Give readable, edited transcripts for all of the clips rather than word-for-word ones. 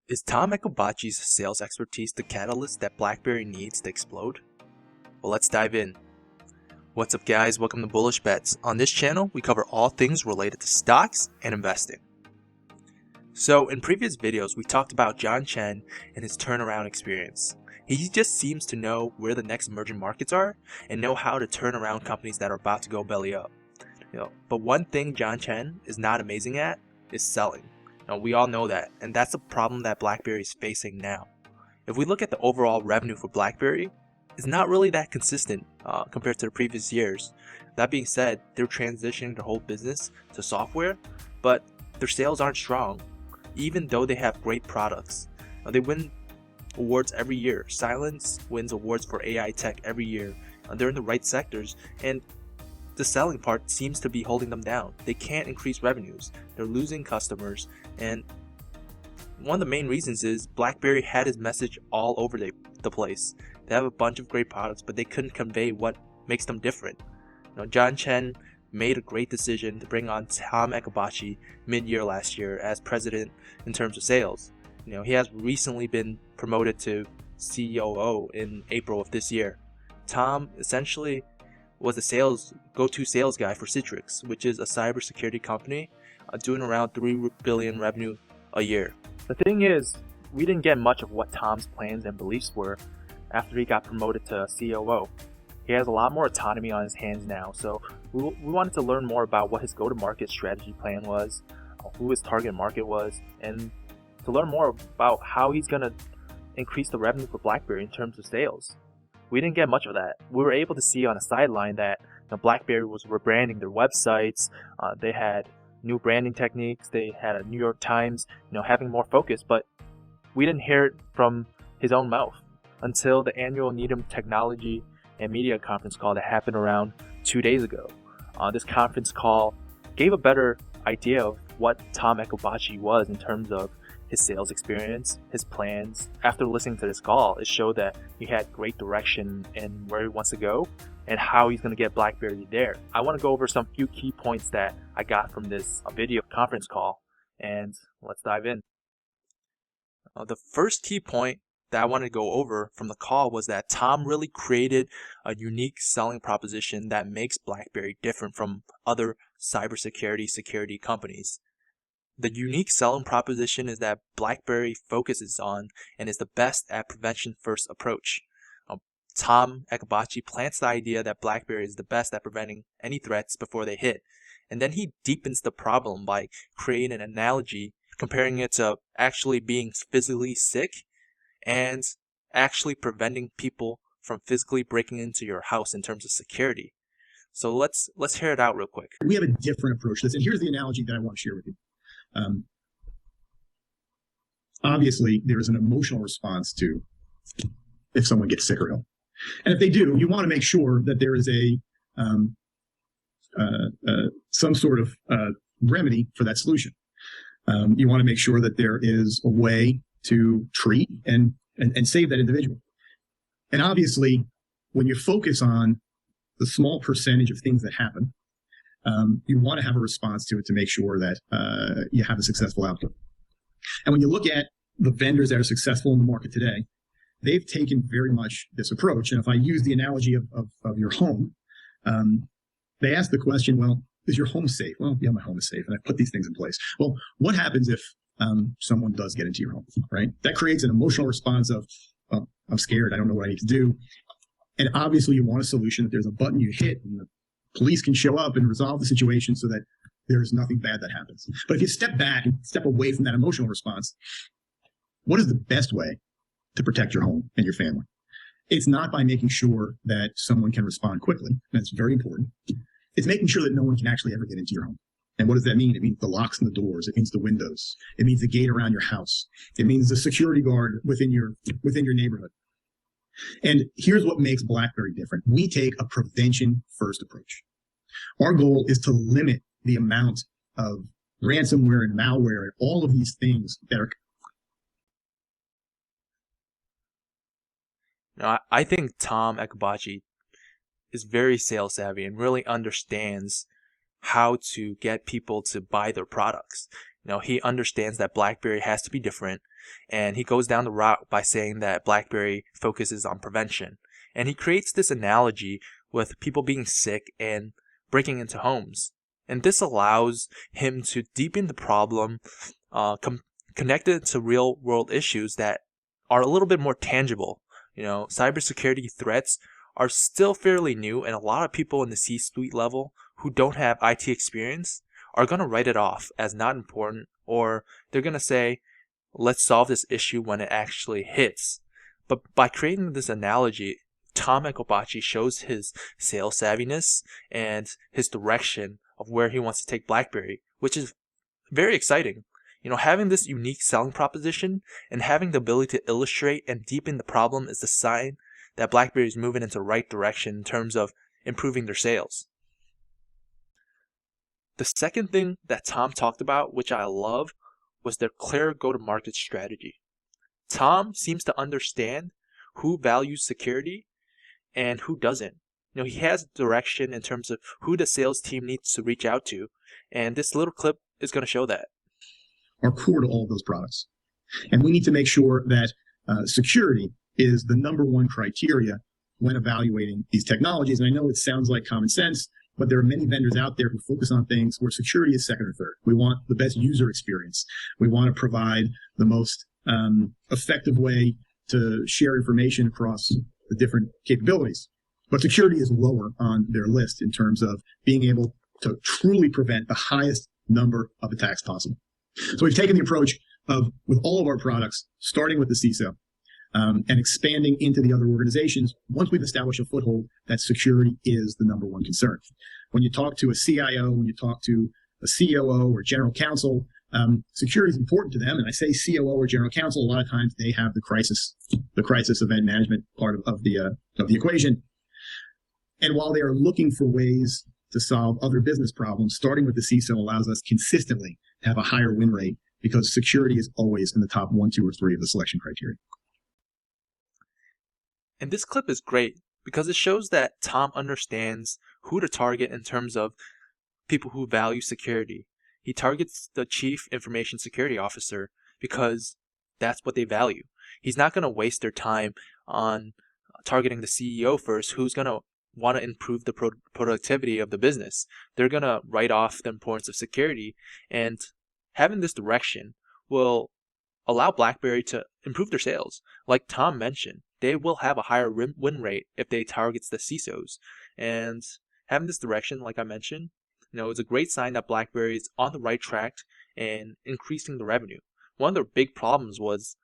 Is Tom Eacobacci's sales expertise the catalyst that BlackBerry needs to explode? Well, let's dive in. What's up guys, welcome to Bullish Bets. On this channel, we cover all things related to stocks and investing. So in previous videos, we talked about John Chen and his turnaround experience. He just seems to know where the next emerging markets are and know how to turn around companies that are about to go belly up. But one thing John Chen is not amazing at is selling. Now, we all know that, and that's a problem that BlackBerry is facing now. If we look at the overall revenue for BlackBerry, it's not really that consistent compared to the previous years. That being said, they're transitioning their whole business to software, but their sales aren't strong, even though they have great products. They win awards every year. Silence wins awards for AI tech every year. They're in the right sectors, and the selling part seems to be holding them down. They can't increase revenues. They're losing customers, and one of the main reasons is BlackBerry had his message all over the place. They have a bunch of great products, but they couldn't convey what makes them different. John Chen made a great decision to bring on Tom Eacobacci mid-year last year as president in terms of sales. He has recently been promoted to COO in April of this year. Tom essentially was the go-to sales guy for Citrix, which is a cybersecurity company doing around $3 billion revenue a year. The thing is, we didn't get much of what Tom's plans and beliefs were after he got promoted to COO. He has a lot more autonomy on his hands now, so we wanted to learn more about what his go-to-market strategy plan was, who his target market was, and to learn more about how he's going to increase the revenue for BlackBerry in terms of sales. We didn't get much of that. We were able to see on a sideline that BlackBerry was rebranding their websites. They had new branding techniques. They had a New York Times, having more focus. But we didn't hear it from his own mouth until the annual Needham Technology and Media Conference call that happened around 2 days ago. This conference call gave a better idea of what Tom Eacobacci was in terms of his sales experience, his plans. After listening to this call, it showed that he had great direction in where he wants to go and how he's going to get BlackBerry there. I want to go over some few key points that I got from this video conference call, and let's dive in. The first key point that I wanted to go over from the call was that Tom really created a unique selling proposition that makes BlackBerry different from other security companies. The unique selling proposition is that BlackBerry focuses on and is the best at prevention-first approach. Tom Eacobacci plants the idea that BlackBerry is the best at preventing any threats before they hit, and then he deepens the problem by creating an analogy, comparing it to actually being physically sick and actually preventing people from physically breaking into your house in terms of security. So let's hear it out real quick. We have a different approach to this, and here's the analogy that I want to share with you. Obviously, there is an emotional response to if someone gets sick or ill. And if they do, you want to make sure that there is some sort of remedy for that solution. You want to make sure that there is a way to treat and save that individual. And obviously, when you focus on the small percentage of things that happen, you want to have a response to it to make sure that you have a successful outcome. And when you look at the vendors that are successful in the market today, they've taken very much this approach. And if I use the analogy of your home, they ask the question, well, is your home safe? Well, yeah, my home is safe, and I put these things in place. Well, what happens if someone does get into your home, right? That creates an emotional response of, well, I'm scared, I don't know what I need to do. And obviously you want a solution that there's a button you hit and the police can show up and resolve the situation so that there's nothing bad that happens. But if you step back and step away from that emotional response, what is the best way to protect your home and your family? It's not by making sure that someone can respond quickly. That's very important. It's making sure that no one can actually ever get into your home. And what does that mean? It means the locks and the doors. It means the windows. It means the gate around your house. It means the security guard within your neighborhood. And here's what makes BlackBerry different. We take a prevention-first approach. Our goal is to limit the amount of ransomware and malware and all of these things that are. Now, I think Tom Eacobacci is very sales savvy and really understands how to get people to buy their products. He understands that BlackBerry has to be different, And he goes down the route by saying that BlackBerry focuses on prevention. And he creates this analogy with people being sick and breaking into homes. And this allows him to deepen the problem, connected to real world issues that are a little bit more tangible. Cybersecurity threats are still fairly new, and a lot of people in the C-suite level who don't have IT experience are going to write it off as not important, or they're going to say, let's solve this issue when it actually hits. But by creating this analogy, Tom Eacobacci shows his sales savviness and his direction of where he wants to take BlackBerry, which is very exciting. Having this unique selling proposition and having the ability to illustrate and deepen the problem is the sign that BlackBerry is moving into the right direction in terms of improving their sales. The second thing that Tom talked about, which I love, was their clear go-to-market strategy. Tom seems to understand who values security and who doesn't. He has direction in terms of who the sales team needs to reach out to, and this little clip is going to show that. Are core to all of those products. And we need to make sure that security is the number one criteria when evaluating these technologies. And I know it sounds like common sense, but there are many vendors out there who focus on things where security is second or third. We want the best user experience. We want to provide the most effective way to share information across the different capabilities. But security is lower on their list in terms of being able to truly prevent the highest number of attacks possible. So we've taken the approach of, with all of our products, starting with the CISO and expanding into the other organizations once we've established a foothold that security is the number one concern. When you talk to a CIO, when you talk to a COO or general counsel, security is important to them. And I say COO or general counsel, a lot of times they have the crisis event management part of the equation. And while they are looking for ways to solve other business problems, starting with the CISO allows us consistently to have a higher win rate because security is always in the top 1, 2, or 3 of the selection criteria. And this clip is great because it shows that Tom understands who to target in terms of people who value security. He targets the Chief Information Security Officer because that's what they value. He's not going to waste their time on targeting the CEO first, who's going to want to improve the productivity of the business. They're going to write off the importance of security, and having this direction will allow BlackBerry to improve their sales. Like Tom mentioned, they will have a higher win rate if they target the CISOs. And having this direction, like I mentioned, is a great sign that BlackBerry is on the right track and increasing the revenue. One of their big problems was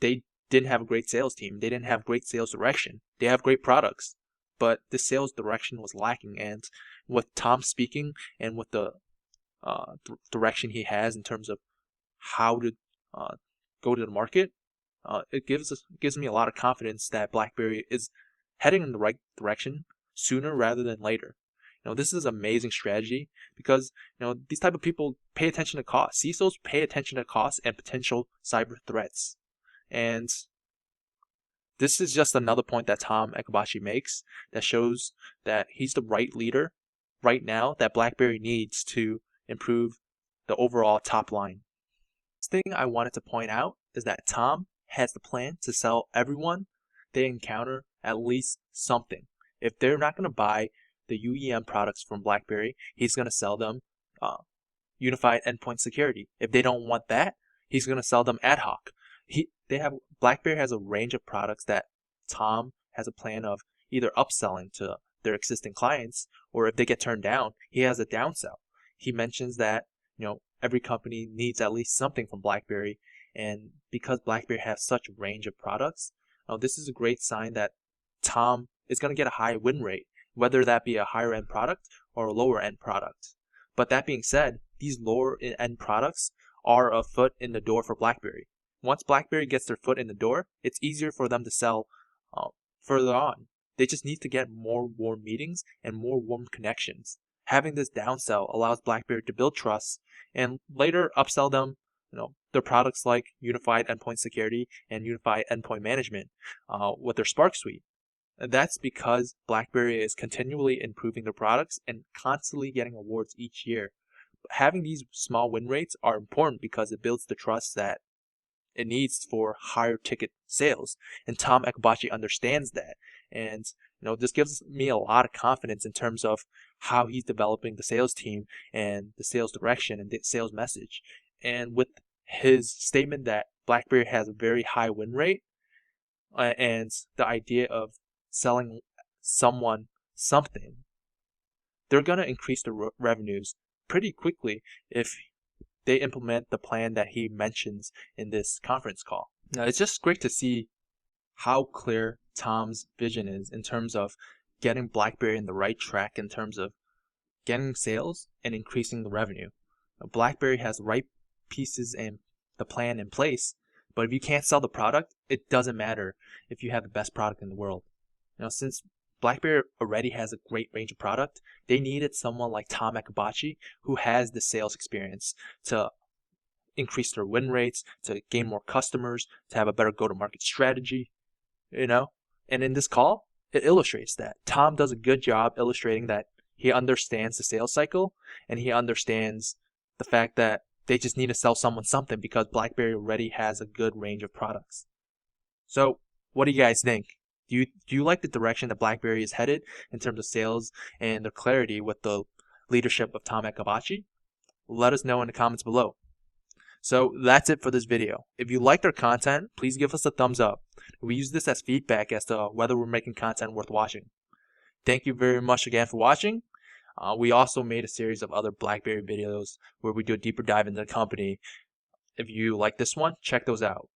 they didn't have a great sales team. They didn't have great sales direction. They have great products, but the sales direction was lacking. And with Tom speaking and with the direction he has in terms of how to go to the market, it gives me a lot of confidence that BlackBerry is heading in the right direction sooner rather than later. This is an amazing strategy because these type of people pay attention to cost. CISOs pay attention to cost and potential cyber threats. And this is just another point that Tom Eacobacci makes that shows that he's the right leader right now that BlackBerry needs to improve the overall top line. The thing I wanted to point out is that Tom has the plan to sell everyone they encounter at least something. If they're not going to buy the UEM products from BlackBerry, he's going to sell them unified endpoint security. If they don't want that, he's going to sell them ad hoc. BlackBerry has a range of products that Tom has a plan of either upselling to their existing clients, or if they get turned down, he has a downsell. He mentions that every company needs at least something from BlackBerry, and because BlackBerry has such a range of products, this is a great sign that Tom is going to get a high win rate, whether that be a higher end product or a lower end product. But that being said, these lower end products are a foot in the door for BlackBerry. Once BlackBerry gets their foot in the door, it's easier for them to sell further on. They just need to get more warm meetings and more warm connections. Having this downsell allows BlackBerry to build trust and later upsell them their products like Unified Endpoint Security and Unified Endpoint Management with their Spark suite. And that's because BlackBerry is continually improving their products and constantly getting awards each year. Having these small win rates are important because it builds the trust that it needs for higher ticket sales. And Tom Eacobacci understands that. And this gives me a lot of confidence in terms of how he's developing the sales team and the sales direction and the sales message. And with his statement that BlackBerry has a very high win rate, and the idea of selling someone something, they're going to increase their revenues pretty quickly if they implement the plan that he mentions in this conference call. Now, it's just great to see how clear Tom's vision is in terms of getting BlackBerry in the right track in terms of getting sales and increasing the revenue. Now, BlackBerry has the right pieces and the plan in place, but if you can't sell the product, it doesn't matter if you have the best product in the world. Since BlackBerry already has a great range of product, they needed someone like Tom Eacobacci who has the sales experience to increase their win rates, to gain more customers, to have a better go-to-market strategy, And in this call, it illustrates that. Tom does a good job illustrating that he understands the sales cycle, and he understands the fact that they just need to sell someone something because BlackBerry already has a good range of products. So, what do you guys think? Do you like the direction that BlackBerry is headed in terms of sales and their clarity with the leadership of Tom Eacobacci? Let us know in the comments below. So that's it for this video. If you liked our content, please give us a thumbs up. We use this as feedback as to whether we're making content worth watching. Thank you very much again for watching. We also made a series of other BlackBerry videos where we do a deeper dive into the company. If you like this one, check those out.